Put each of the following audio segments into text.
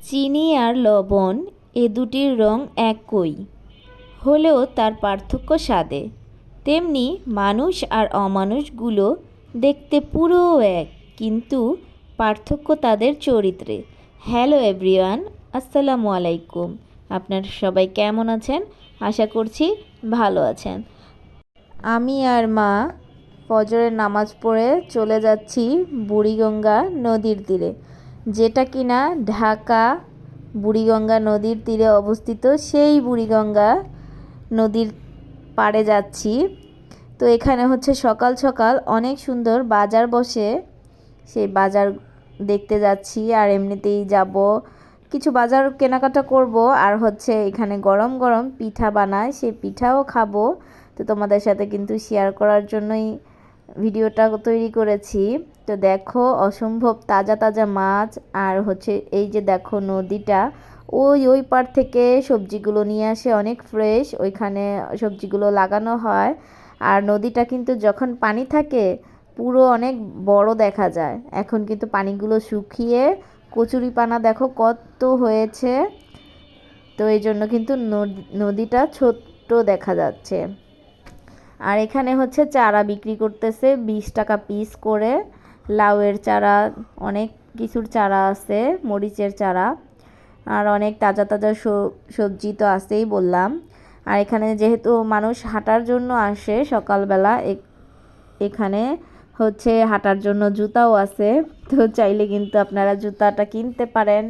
চিনি আর লবণ এ দুটির রং একই হলেও তার পার্থক্য স্বাদে। তেমনি মানুষ আর অমানুষগুলো দেখতে পুরো এক, কিন্তু পার্থক্য তাদের চরিত্রে। হ্যালো এভরিওয়ান, আসসালামু আলাইকুম। আপনারা সবাই কেমন আছেন? আশা করছি ভালো আছেন। আমি আর মা ফজরের নামাজ পড়ে চলে যাচ্ছি বুড়িগঙ্গা নদীর তীরে, যেটা কিনা ঢাকা বুড়িগঙ্গা নদীর তীরে অবস্থিত। সেই বুড়িগঙ্গা নদীর পাড়ে যাচ্ছি। তো এখানে হচ্ছে সকাল সকাল অনেক সুন্দর বাজার বসে, সেই বাজার দেখতে যাচ্ছি। আর এমনিতেই যাব, কিছু বাজার কেনাকাটা করব, আর হচ্ছে এখানে গরম গরম পিঠা বানায়, সেই পিঠাও খাবো। তো তোমাদের সাথে কিন্তু শেয়ার করার জন্যই ভিডিওটা তৈরি করেছি। তো দেখো, অসম্ভব তাজা তাজা মাছ, আর হচ্ছে এই যে দেখো নদীটা, ওই পার থেকে সবজিগুলো নিয়ে আসে, অনেক ফ্রেশ, ওইখানে সবজিগুলো লাগানো হয়। আর নদীটা কিন্তু যখন পানি থাকে পুরো অনেক বড় দেখা যায়। এখন কিন্তু পানিগুলো শুকিয়ে কচুরিপানা দেখো কত হয়েছে। তো এই জন্য কিন্তু নদীটা ছোট্ট দেখা যাচ্ছে। আর এখানে হচ্ছে চারা বিক্রি করতেছে 20 টাকা পিস করে। লাউয়ের চারা, অনেক কিছুর চারা আছে, মরিচের চারা, আর অনেক তাজা তাজা সবজি তো আছেই বললাম। আর এখানে যেহেতু মানুষ হাঁটার জন্য আসে সকালবেলা, এখানে হচ্ছে হাঁটার জন্য জুতাও আছে। তো চাইলে কিন্তু আপনারা জুতাটা কিনতে পারেন।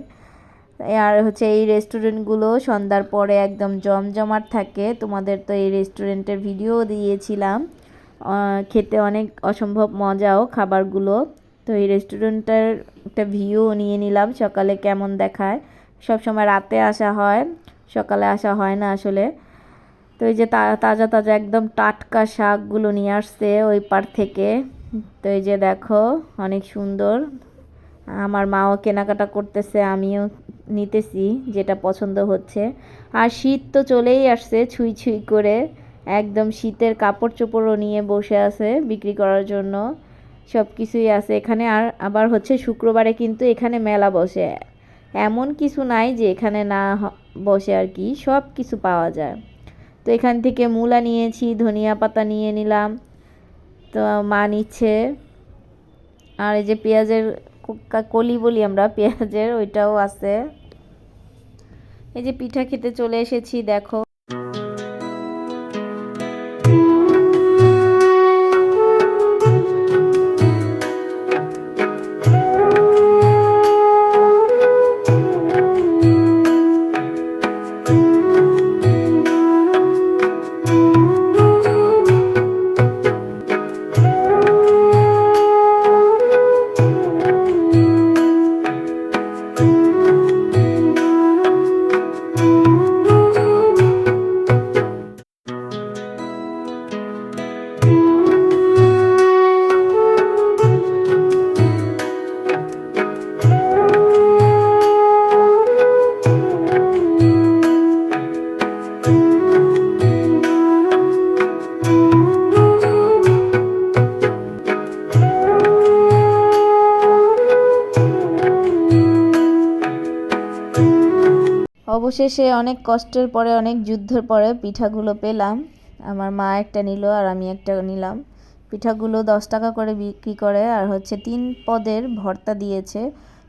আর হচ্ছে এই রেস্টুরেন্টগুলো সন্ধ্যার পরে একদম জমজমাট থাকে। তোমাদের তো এই রেস্টুরেন্টের ভিডিও দিয়েছিলাম, খেতে অনেক অসম্ভব মজাও খাবারগুলো। তো এই রেস্টুরেন্টের একটা ভিউ নিয়ে নিলাম, সকালে কেমন দেখায়। সব সময় রাতে আসা হয়, সকালে আসা হয় না আসলে। তো এই যে তাজা তাজা একদম টাটকা শাকগুলো নিয়ে আসছে ওই পার থেকে। তো এই যে দেখো, অনেক সুন্দর। আমার মাও কেনাকাটা করতেছে, আমিও নিতেছি যেটা পছন্দ হচ্ছে। আর শীত তো চলেই আসছে ছুঁই ছুঁই করে, একদম শীতের কাপড় চোপড়ও নিয়ে বসে আছে বিক্রি করার জন্য। সব কিছুই আছে এখানে। আর আবার হচ্ছে শুক্রবারে কিন্তু এখানে মেলা বসে, এমন কিছু নাই যে এখানে না বসে আর কি, সব কিছু পাওয়া যায়। তো এখান থেকে মূলা নিয়েছি, ধনিয়া পাতা নিয়ে নিলাম, তো মা নিচ্ছে। আর এই যে পেঁয়াজের কলি বলি আমরা, পেঁয়াজের ওইটাও আছে। এই যে পিঠা খেতে চলে এসেছি দেখো। অবশেষে অনেক কষ্টের পরে, অনেক যুদ্ধের পরে পিঠাগুলো পেলাম। আমার মা একটা নিল আর আমি একটা নিলাম। পিঠাগুলো 10 টাকা করে বিক্রি করে, আর হচ্ছে 3 পদের ভর্তা দিয়েছে,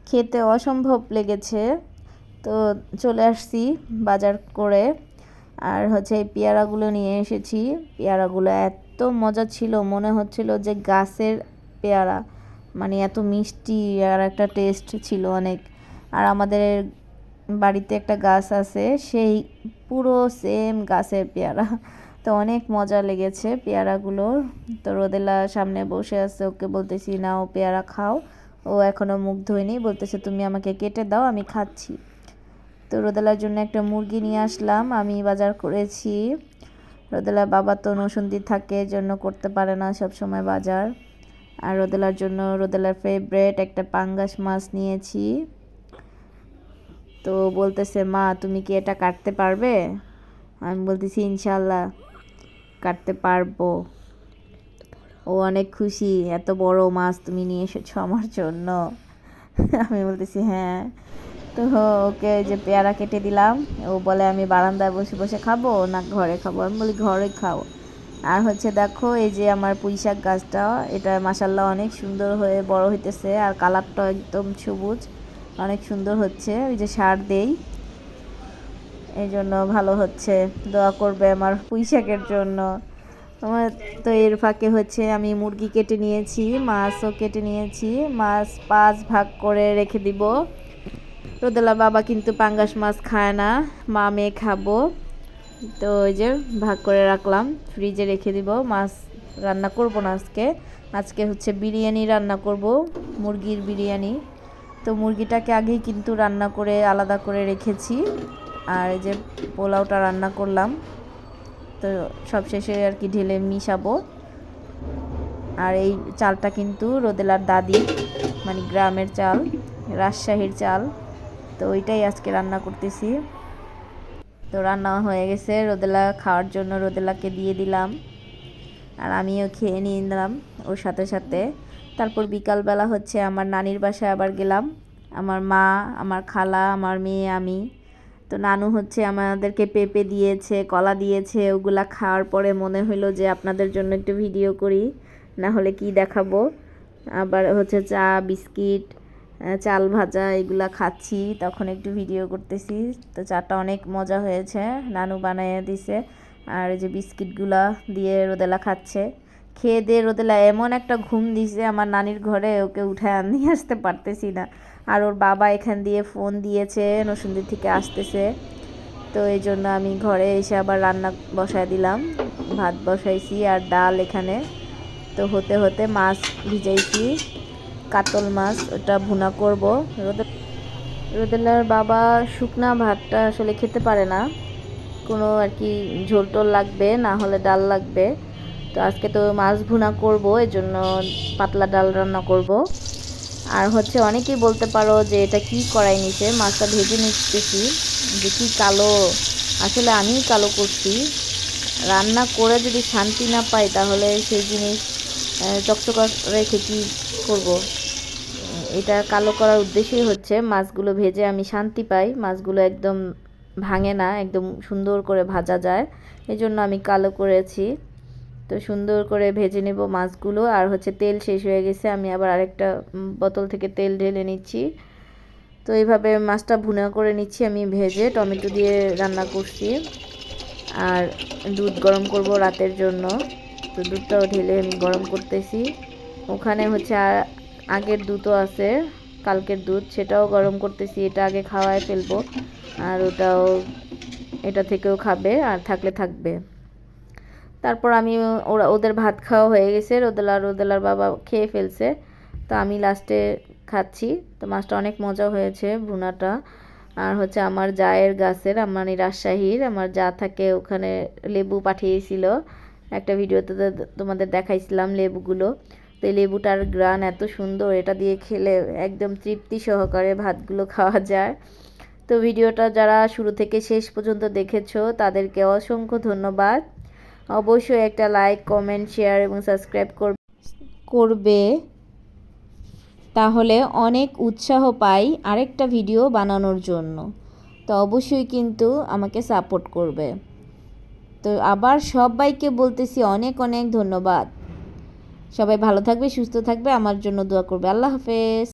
খেতে অসম্ভব লেগেছে। তো চলে আসছি বাজার করে। আর হচ্ছে এই পেয়ারাগুলো নিয়ে এসেছি। পেয়ারাগুলো এত মজা ছিল, মনে হচ্ছিল যে গাছের পেয়ারা, মানে এত মিষ্টি, আর একটা টেস্ট ছিল অনেক। আর আমাদের বাড়িতে একটা গাছ আছে, সেই পুরো সেম গাছের পেয়ারা। তো অনেক মজা লেগেছে পেয়ারাগুলো। তো রোদেলা সামনে বসে আছে, ওকে বলতেছি নাও পেয়ারা খাও। ও এখনও মুখ ধোয়নি, বলতেছে তুমি আমাকে কেটে দাও, আমি খাচ্ছি। তো রোদেলার জন্য একটা মুরগি নিয়ে আসলাম, আমি বাজার করেছি। রোদেলার বাবা তো নসুন্দি থাকে, জন্য করতে পারে না সব সময় বাজার। আর রোদেলার জন্য রোদেলার ফেভারিট একটা পাঙ্গাস মাছ নিয়েছি। তো বলতেছে মা তুমি কি এটা কাটতে পারবে? আমি বলতেছি ইনশাল্লাহ কাটতে পারবো। ও অনেক খুশি, এত বড় মাছ তুমি নিয়ে এসেছো আমার জন্য। আমি বলতেছি হ্যাঁ। তো ওকে ওই যে পেয়ারা কেটে দিলাম। ও বলে আমি বারান্দায় বসে বসে খাবো না ঘরে খাবো, আমি বলি ঘরে খাও। আর হচ্ছে দেখো এই যে আমার পুঁইশাক গাছটা, এটা মাশাল্লাহ অনেক সুন্দর হয়ে বড় হইতেছে, আর কালারটা একদম সবুজ, অনেক সুন্দর হচ্ছে। ওই যে সার দেই, এই জন্য ভালো হচ্ছে। দোয়া করবে আমার পুঁইশাকের জন্য। আমার তো এর ফাঁকে হচ্ছে আমি মুরগি কেটে নিয়েছি, মাছও কেটে নিয়েছি। মাছ 5 ভাগ করে রেখে দিব। রোদেলা বাবা কিন্তু পাঙ্গাস মাছ খায় না, মা মেয়ে খাবো। তো ওই যে ভাগ করে রাখলাম, ফ্রিজে রেখে দিব। মাছ রান্না করব না আজকে, আজকে হচ্ছে বিরিয়ানি রান্না করব, মুরগির বিরিয়ানি। তো মুরগিটাকে আগেই কিন্তু রান্না করে আলাদা করে রেখেছি, আর এই যে পোলাওটা রান্না করলাম। তো সব শেষে আর কি ঢেলে মিশাবো। আর এই চালটা কিন্তু রোদেলার দাদি, মানে গ্রামের চাল, রাজশাহীর চাল। তো ওইটাই আজকে রান্না করতেছি। তো রান্না হয়ে গেছে, রোদেলা খাওয়ার জন্য রোদেলাকে দিয়ে দিলাম, আর আমিও খেয়ে নিয়ে নিলাম ওর সাথে সাথে। তারপর বিকালবেলা হচ্ছে আমার নানির বাসায় আবার গেলাম, আমার মা, আমার খালা, আমার মেয়ে, আমি। তো নানু হচ্ছে আমাদেরকে পেঁপে দিয়েছে, কলা দিয়েছে। ওগুলা খাওয়ার পরে মনে হলো যে আপনাদের জন্য একটু ভিডিও করি, না হলে কি দেখাবো। আবার হচ্ছে চা, বিস্কিট, চাল ভাজা এগুলা খাচ্ছি, তখন একটু ভিডিও করতেছি। তো চাটা অনেক মজা হয়েছে, নানু বানিয়ে দিছে। আর এই যে বিস্কিটগুলা দিয়ে রোদেলা খাচ্ছে। খেয়ে দিয়ে রোদেলা এমন একটা ঘুম দিছে, আমার নানির ঘরে ওকে উঠায় নিয়ে আসতে পারতেছি না। আর ওর বাবা এখান দিয়ে ফোন দিয়েছে, নরসিংদী থেকে আসতেছে। তো এই জন্য আমি ঘরে এসে আবার রান্না বসায় দিলাম, ভাত বসাইছি আর ডাল এখানে। তো হতে হতে মাছ ভিজাইছি, কাতল মাছ, ওটা ভুনা করব। রোদেলার বাবা শুকনা ভাতটা আসলে খেতে পারে না, কোনো আর কি ঝোল টোল লাগবে, না হলে ডাল লাগবে। তো আজকে তো মাছ ভুনা করব, এজন্য পাতলা ডাল রান্না করব। আর হচ্ছে অনেকেই বলতে পারো যে এটা কি কড়াই নিচে, মাছটা ভেজে নিতেছি, যে কি কালো। আসলে আমিই কালো করছি, রান্না করে যদি শান্তি না পাই তাহলে সেই জিনিস চকচকা রেখে কি করব। এটা কালো করার উদ্দেশ্যই হচ্ছে মাছগুলো ভেজে আমি শান্তি পাই, মাছগুলো একদম ভাঙে না, একদম সুন্দর করে ভাজা যায়, এই জন্য আমি কালো করেছি। তো সুন্দর করে ভেজে নেব মাছগুলো। আর হচ্ছে তেল শেষ হয়ে গেছে, আমি আবার আরেকটা বোতল থেকে তেল ঢেলে নিচ্ছি। তো এইভাবে মাছটা ভুনা করে নিচ্ছি আমি ভেজে, টমেটো দিয়ে রান্না করছি। আর দুধ গরম করব রাতের জন্য, তো দুধটাও ঢেলে আমি গরম করতেছি। ওখানে হচ্ছে আগের দুধও আছে, কালকের দুধ, সেটাও গরম করতেছি, এটা আগে খাওয়ায় ফেলবো। আর ওটাও, এটা থেকেও খাবে, আর থাকলে থাকবে। তারপর আমি, ওদের ভাত খাওয়া হয়ে গেছে, রোদেলার বাবা খেয়ে ফেলছে। তো আমি লাস্টে খাচ্ছি। তো মাছটা অনেক মজা হয়েছে ভুনাটা। আর হচ্ছে আমার জায়ের গাছের, আমার রাজশাহীর আমার যা থাকে ওখানে লেবু পাঠিয়েছিল, একটা ভিডিওতে তোমাদের দেখাইছিলাম লেবুগুলো। তো এই লেবুটার গ্রান এত সুন্দর, এটা দিয়ে খেলে একদম তৃপ্তি সহকারে ভাতগুলো খাওয়া যায়। তো ভিডিওটা যারা শুরু থেকে শেষ পর্যন্ত দেখেছো তাদেরকে অসংখ্য ধন্যবাদ। অবশ্যই একটা লাইক, কমেন্ট, শেয়ার এবং সাবস্ক্রাইব করবে, তাহলে অনেক উৎসাহ পাই আরেকটা ভিডিও বানানোর জন্য। তো অবশ্যই কিন্তু আমাকে সাপোর্ট করবে। তো আবার সবাইকে বলতেছি অনেক অনেক ধন্যবাদ। সবাই ভালো থাকবে, সুস্থ থাকবে, আমার জন্য দোয়া করবে। আল্লাহ হাফেজ।